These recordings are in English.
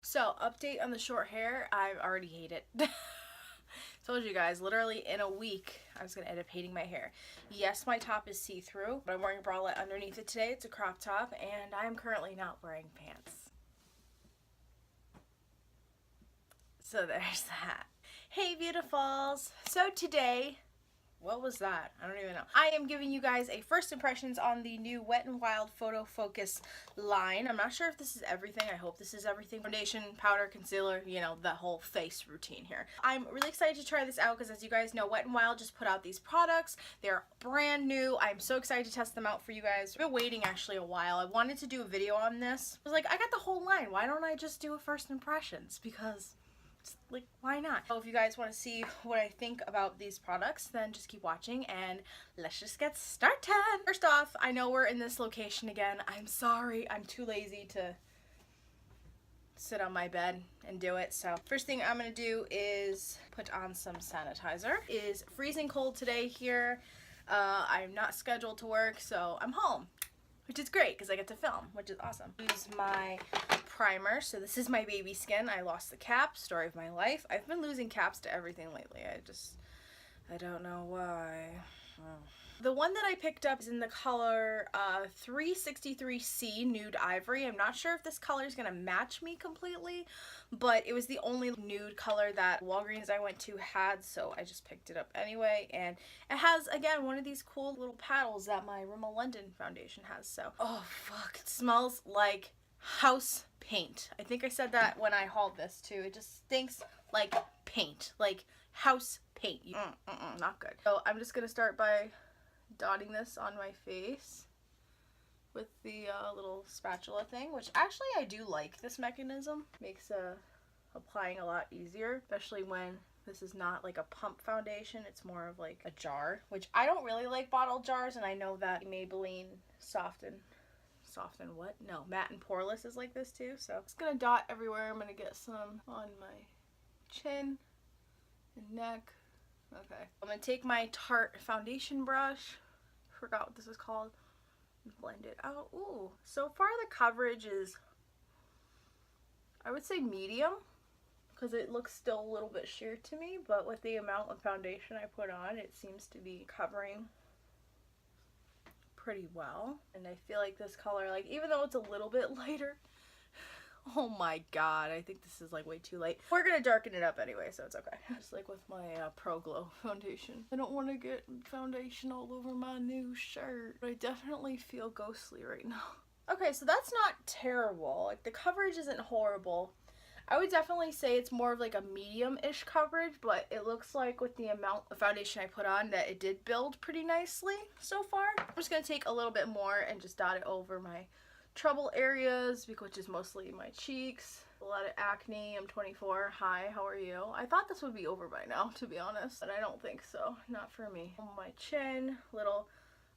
So, update on the short hair. I already hate it. Told you guys, literally in a week, I was going to end up hating my hair. Yes, my top is see-through, but I'm wearing a bralette underneath it today. It's a crop top, and I'm currently not wearing pants. So there's that. Hey, beautifuls! So today, what was that? I don't even know. I am giving you guys a first impressions on the new Wet n Wild Photofocus line. I'm not sure if this is everything. I hope this is everything. Foundation, powder, concealer, you know, the whole face routine here. I'm really excited to try this out because, as you guys know, Wet n Wild just put out these products. They're brand new. I'm so excited to test them out for you guys. I've been waiting actually a while. I wanted to do a video on this. I was like, I got the whole line. Why don't I just do a first impressions? Because like, why not? So if you guys want to see what I think about these products, then just keep watching and let's just get started. First off, I know we're in this location again. I'm sorry, I'm too lazy to sit on my bed and do it. So first thing I'm gonna do is put on some sanitizer. It is freezing cold today here. I'm not scheduled to work, so I'm home, which is great because I get to film, which is awesome. Use my primer. So this is my baby skin. I lost the cap, story of my life. I've been losing caps to everything lately. I don't know why. The one that I picked up is in the color 363C Nude Ivory. I'm not sure if this color is going to match me completely, but it was the only nude color that Walgreens I went to had, so I just picked it up anyway. And it has, again, one of these cool little paddles that my Rimmel London foundation has. So, oh fuck, it smells like house paint. I think I said that when I hauled this too. It just stinks like paint, like house paint. Not good. So I'm just gonna start by dotting this on my face with the little spatula thing, which actually I do like this mechanism. Makes applying a lot easier, especially when this is not like a pump foundation. It's more of like a jar, which I don't really like bottle jars, and I know that Maybelline matte and poreless is like this too. So I'm just gonna dot everywhere. I'm gonna get some on my chin and neck. Okay, I'm gonna take my Tarte foundation brush, forgot what this is called, and blend it out. Ooh, so far the coverage is, I would say medium, because it looks still a little bit sheer to me, but with the amount of foundation I put on, it seems to be covering pretty well. And I feel like this color, like, even though it's a little bit lighter, oh my god, I think this is like way too light. We're gonna darken it up anyway, so it's okay. Just like with my Pro Glow foundation. I don't want to get foundation all over my new shirt, but I definitely feel ghostly right now. Okay, so that's not terrible. Like, the coverage isn't horrible. I would definitely say it's more of like a medium-ish coverage, but it looks like with the amount of foundation I put on that it did build pretty nicely so far. I'm just going to take a little bit more and just dot it over my trouble areas, which is mostly my cheeks. A lot of acne. I'm 24. Hi, how are you? I thought this would be over by now, to be honest, but I don't think so. Not for me. On my chin, little...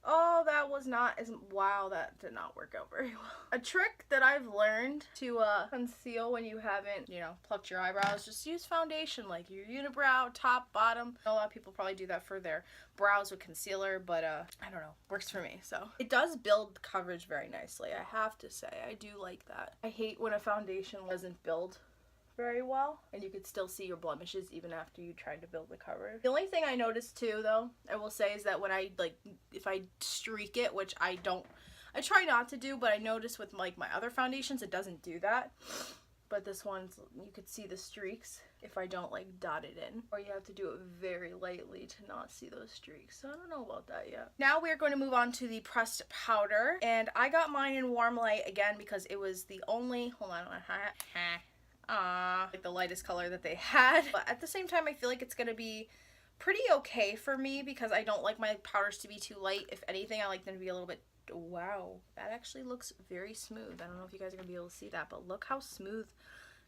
Oh, that was not as... Wow, that did not work out very well. A trick that I've learned to conceal when you haven't, you know, plucked your eyebrows, just use foundation, like your unibrow, top, bottom. A lot of people probably do that for their brows with concealer, but I don't know, works for me. So it does build coverage very nicely, I have to say. I do like that. I hate when a foundation doesn't build very well and you could still see your blemishes even after you tried to build the coverage. The only thing I noticed too, though, I will say, is that when I, like, if I streak it, which I try not to do, but I notice with like my other foundations it doesn't do that, but this one's, you could see the streaks if I don't like dot it in, or you have to do it very lightly to not see those streaks. So I don't know about that yet. Now we're going to move on to the pressed powder, and I got mine in warm light again because it was the only, hold on, like the lightest color that they had. But at the same time, I feel like it's gonna be pretty okay for me because I don't like my powders to be too light. If anything, I like them to be a little bit... Wow, that actually looks very smooth. I don't know if you guys are gonna be able to see that, but look how smooth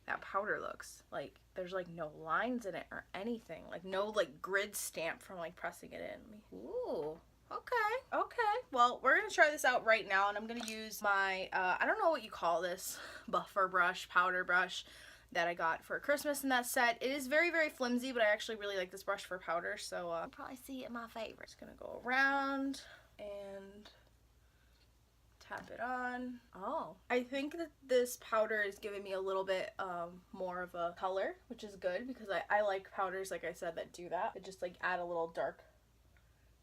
that powder looks. Like, there's like no lines in it or anything, like no like grid stamp from like pressing it in. Ooh, okay, well, we're gonna try this out right now, and I'm gonna use my I don't know what you call this, buffer brush, powder brush that I got for Christmas in that set. It is very, very flimsy, but I actually really like this brush for powder, so you'll probably see it in my favorite. Just gonna go around and tap it on. Oh, I think that this powder is giving me a little bit more of a color, which is good because I like powders, like I said, that do that just like add a little dark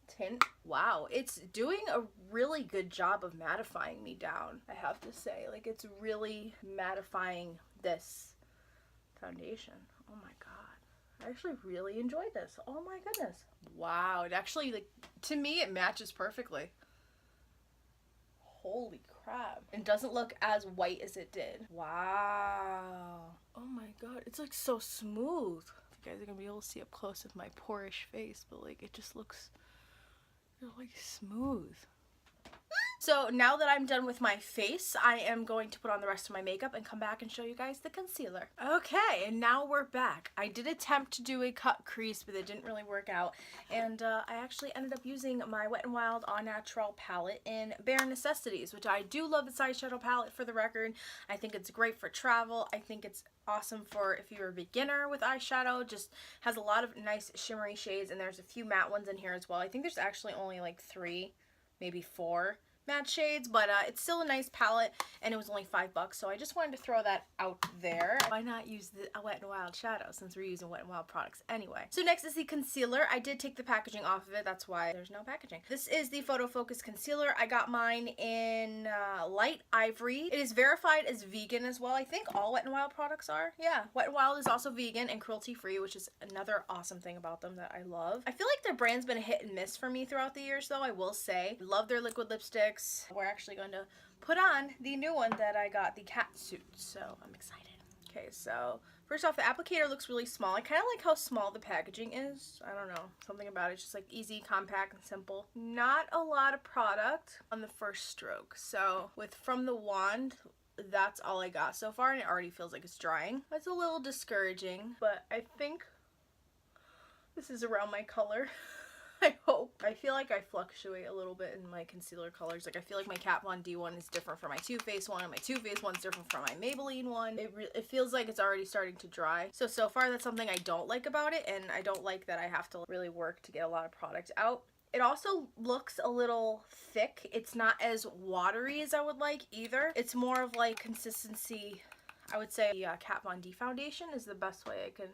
tint. Wow, it's doing a really good job of mattifying me down, I have to say. Like, it's really mattifying this foundation. Oh my god, I actually really enjoyed this. Oh my goodness. Wow, it actually, like, to me it matches perfectly. Holy crap. It doesn't look as white as it did. Wow. Oh my god, it's like so smooth. You guys are gonna be able to see up close with my porish face, but like it just looks really smooth. So now that I'm done with my face, I am going to put on the rest of my makeup and come back and show you guys the concealer. Okay, and now we're back. I did attempt to do a cut crease, but it didn't really work out. And I actually ended up using my Wet n Wild Au Naturel palette in Bare Necessities, which I do love this eyeshadow palette, for the record. I think it's great for travel. I think it's awesome for if you're a beginner with eyeshadow. Just has a lot of nice shimmery shades, and there's a few matte ones in here as well. I think there's actually only like 3, maybe 4 matte shades, but it's still a nice palette, and it was only $5, so I just wanted to throw that out there. Why not use the Wet n Wild shadow since we're using Wet n Wild products anyway? So next is the concealer. I did take the packaging off of it, that's why there's no packaging. This is the Photofocus concealer. I got mine in light ivory. It is verified as vegan as well. I think all Wet n Wild products are. Yeah, Wet n Wild is also vegan and cruelty free, which is another awesome thing about them that I love. I feel like their brand's been a hit and miss for me throughout the years, though, I will say. I love their liquid lipsticks. We're actually going to put on the new one that I got, the cat suit, so I'm excited. Okay, so first off, the applicator looks really small. I kind of like how small the packaging is. I don't know, something about it, just like easy, compact, and simple. Not a lot of product on the first stroke, so with from the wand, that's all I got so far, and it already feels like it's drying. That's a little discouraging, but I think this is around my color. I hope. I feel like I fluctuate a little bit in my concealer colors. Like, I feel like my Kat Von D one is different from my Too Faced one, and my Too Faced one's different from my Maybelline one. It feels like it's already starting to dry. So far that's something I don't like about it, and I don't like that I have to really work to get a lot of product out. It also looks a little thick. It's not as watery as I would like either. It's more of like consistency. I would say the Kat Von D foundation is the best way I can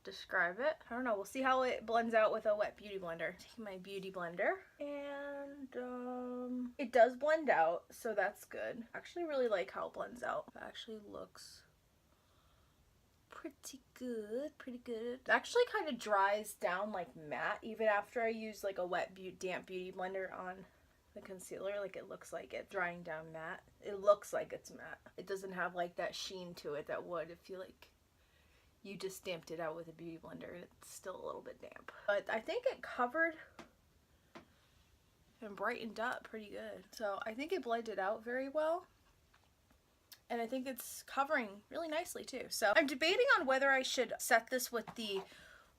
describe it. I don't know, we'll see how it blends out with a wet beauty blender. Take my beauty blender, and it does blend out, so that's good. I actually really like how it blends out. It actually looks pretty good, It actually kind of dries down like matte even after I use like a wet damp beauty blender on the concealer. Like, it looks like it's drying down matte. It looks like it's matte. It doesn't have like that sheen to it that would if you like you just damped it out with a beauty blender. It's still a little bit damp, but I think it covered and brightened up pretty good. So I think it blended out very well, and I think it's covering really nicely too. So I'm debating on whether I should set this with the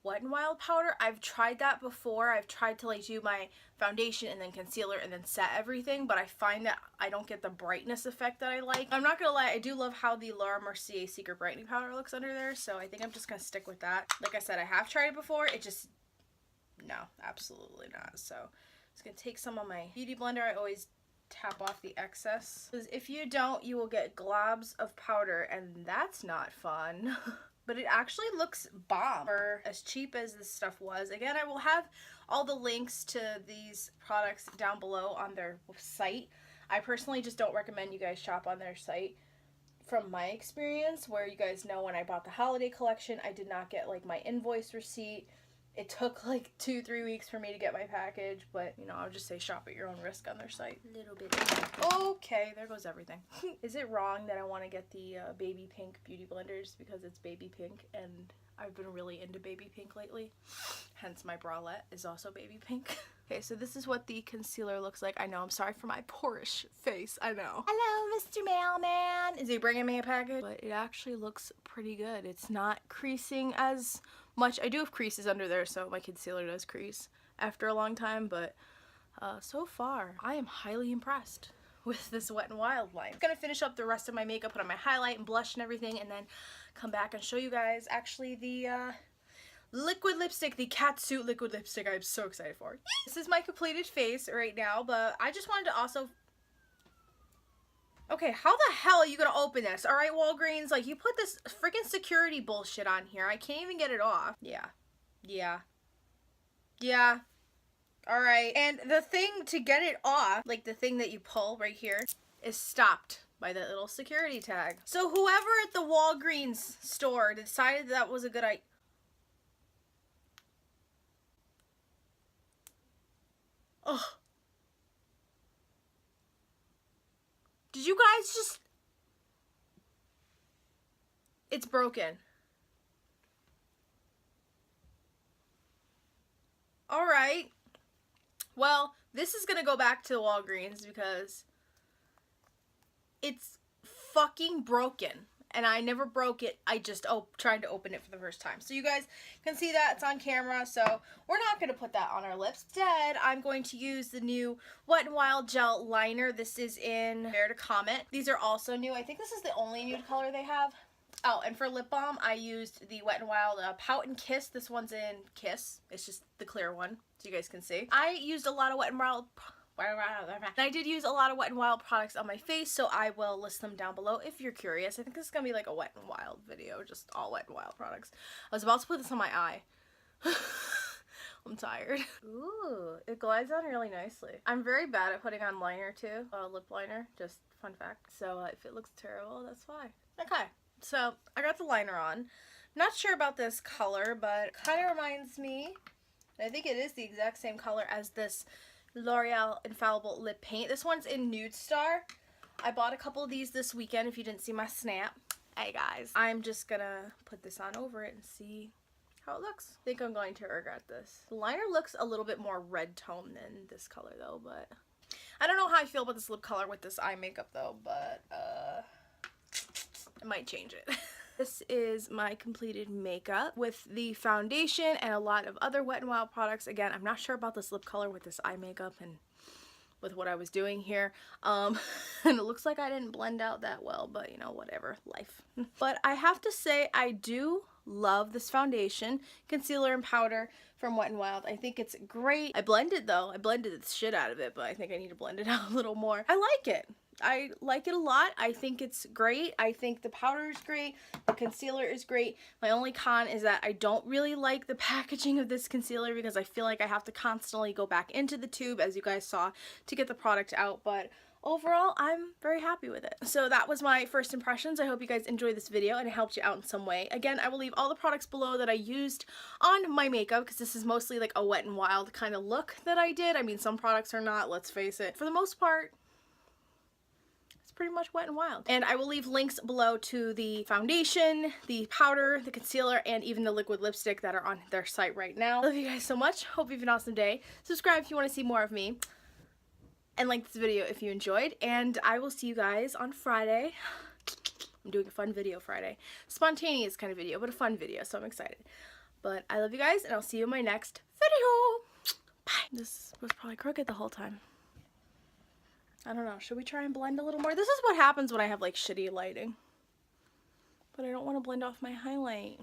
Wet n Wild powder. I've tried that before. I've tried to like do my foundation and then concealer and then set everything, but I find that I don't get the brightness effect that I like. I'm not gonna lie, I do love how the Laura Mercier Secret Brightening Powder looks under there, so I think I'm just gonna stick with that. Like I said, I have tried it before. It just, no, absolutely not. So I'm just gonna take some on my beauty blender. I always tap off the excess, because if you don't, you will get globs of powder, and that's not fun. But it actually looks bomb for as cheap as this stuff was. Again, I will have all the links to these products down below on their site. I personally just don't recommend you guys shop on their site from my experience, where you guys know when I bought the holiday collection, I did not get like my invoice receipt. It took like 2-3 weeks for me to get my package, but you know, I'll just say shop at your own risk on their site. A little bit. Okay, there goes everything. Is it wrong that I want to get the baby pink beauty blenders because it's baby pink, and I've been really into baby pink lately? Hence my bralette is also baby pink. Okay, so this is what the concealer looks like. I know, I'm sorry for my porish face, I know. Hello, Mr. Mailman. Is he bringing me a package? But it actually looks pretty good. It's not creasing as much. I do have creases under there, so my concealer does crease after a long time, but so far I am highly impressed with this Wet n Wild line. I'm gonna finish up the rest of my makeup, put on my highlight and blush and everything, and then come back and show you guys actually the liquid lipstick, the catsuit liquid lipstick I'm so excited for. This is my completed face right now, but I just wanted to also Okay, how the hell are you gonna open this? All right, Walgreens, like, you put this freaking security bullshit on here. I can't even get it off. Yeah. Yeah. Yeah. All right. And the thing to get it off, like the thing that you pull right here, is stopped by that little security tag. So whoever at the Walgreens store decided that was a good idea. Ugh. Did you guys just... It's broken. Alright. Well, this is gonna go back to the Walgreens because it's fucking broken. And I never broke it. I just tried to open it for the first time. So you guys can see that. It's on camera. So we're not going to put that on our lips. Instead, I'm going to use the new Wet n Wild Gel Liner. This is in Dare to Comet. These are also new. I think this is the only nude color they have. Oh, and for lip balm, I used the Wet n Wild Pout and Kiss. This one's in Kiss. It's just the clear one, so you guys can see. I used a lot of Wet n Wild... I did use a lot of Wet n Wild products on my face, so I will list them down below if you're curious. I think this is going to be like a Wet n Wild video, just all Wet n Wild products. I was about to put this on my eye. I'm tired. Ooh, it glides on really nicely. I'm very bad at putting on liner too, lip liner, just fun fact. So if it looks terrible, that's why. Okay, so I got the liner on. Not sure about this color, but it kind of reminds me, I think it is the exact same color as this L'Oreal Infallible Lip Paint. This one's in Nude Star. I bought a couple of these this weekend if you didn't see my snap. Hey guys. I'm just gonna put this on over it and see how it looks. I think I'm going to regret this. The liner looks a little bit more red tone than this color though, but I don't know how I feel about this lip color with this eye makeup though, but I might change it. This is my completed makeup with the foundation and a lot of other Wet n Wild products. Again, I'm not sure about this lip color with this eye makeup and with what I was doing here. And it looks like I didn't blend out that well, but you know, whatever, life. But I have to say I do love this foundation, concealer and powder from Wet n Wild. I think it's great. I blended though. I blended the shit out of it, but I think I need to blend it out a little more. I like it. I like it a lot. I think it's great. I think the powder is great. The concealer is great. My only con is that I don't really like the packaging of this concealer because I feel like I have to constantly go back into the tube, as you guys saw, to get the product out. But overall, I'm very happy with it. So that was my first impressions. I hope you guys enjoyed this video and it helped you out in some way. Again, I will leave all the products below that I used on my makeup because this is mostly like a Wet n Wild kind of look that I did. I mean, some products are not, let's face it. For the most part, pretty much Wet n Wild. And I will leave links below to the foundation, the powder, the concealer, and even the liquid lipstick that are on their site right now. I love you guys so much. Hope you have an awesome day. Subscribe if you want to see more of me. And like this video if you enjoyed. And I will see you guys on Friday. I'm doing a fun video Friday. Spontaneous kind of video, but a fun video, so I'm excited. But I love you guys, and I'll see you in my next video. Bye. This was probably crooked the whole time. I don't know. Should we try and blend a little more? This is what happens when I have like shitty lighting. But I don't want to blend off my highlight.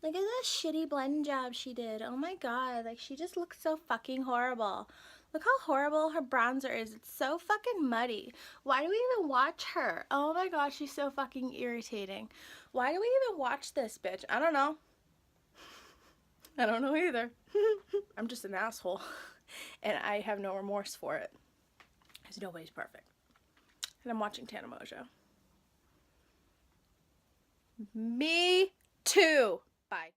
Look at that shitty blend job she did. Oh my god. Like, she just looks so fucking horrible. Look how horrible her bronzer is. It's so fucking muddy. Why do we even watch her? Oh my god, she's so fucking irritating. Why do we even watch this bitch? I don't know. I don't know either. I'm just an asshole. And I have no remorse for it. Because nobody's perfect. And I'm watching Tana Mojo. Me too. Bye.